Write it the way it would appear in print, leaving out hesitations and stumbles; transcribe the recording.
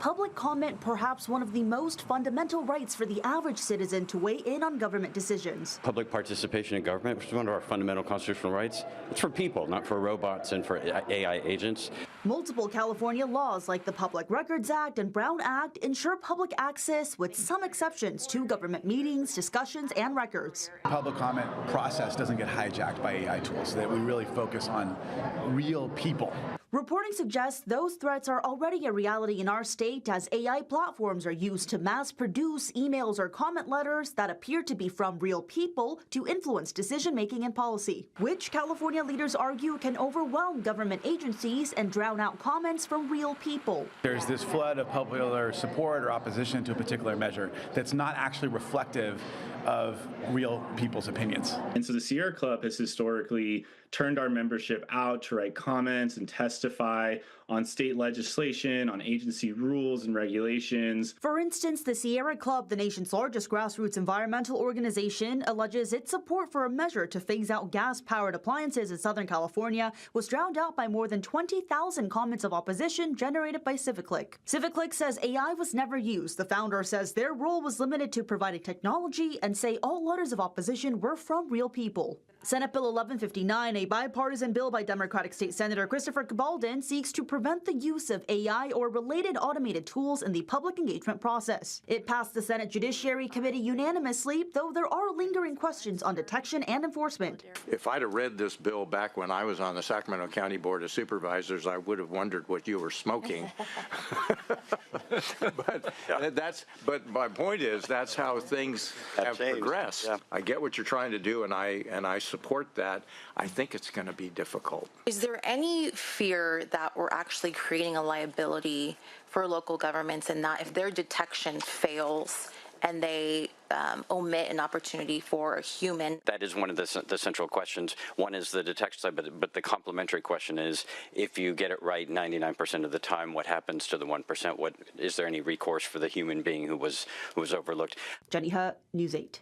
public comment perhaps one of the most fundamental rights for the average citizen to weigh in on government decisions. Public participation in government, which is one of our fundamental constitutional rights, it's for people, not for robots and for AI agents. Multiple California laws like the Public Records Act and Brown Act ensure public access with some exceptions to government meetings, discussions, and records. Public comment process doesn't get hijacked by AI tools, so that we really focus on real people. Reporting suggests those threats are already a reality in our state as AI platforms are used to mass produce emails or comment letters that appear to be from real people to influence decision-making and policy, which California leaders argue can overwhelm government agencies and drown out comments from real people. There's this flood of popular support or opposition to a particular measure that's not actually reflective of real people's opinions. And so the Sierra Club has historically turned our membership out to write comments and testify on state legislation, on agency rules and regulations. For instance, the Sierra Club, the nation's largest grassroots environmental organization, alleges its support for a measure to phase out gas-powered appliances in Southern California was drowned out by more than 20,000 comments of opposition generated by CivicClick. CivicClick says AI was never used. The founder says their role was limited to providing technology and say all letters of opposition were from real people. Senate Bill 1159, a bipartisan bill by Democratic State Senator Christopher Cabaldon, seeks to prevent the use of AI or related automated tools in the public engagement process. It passed the Senate Judiciary Committee unanimously, though there are lingering questions on detection and enforcement. If I'd have read this bill back when I was on the Sacramento County Board of Supervisors, I would have wondered what you were smoking. But my point is that's how things have progressed. Yeah. I get what you're trying to do, and I support that. I think it's going to be difficult. Is there any fear that we're actually creating a liability for local governments and that if their detection fails and they omit an opportunity for a human? That is one of the central questions. One is the detection side, but the complementary question is, if you get it right 99% of the time, what happens to the 1%? Is there any recourse for the human being who was overlooked? Jenny Hutt, News 8.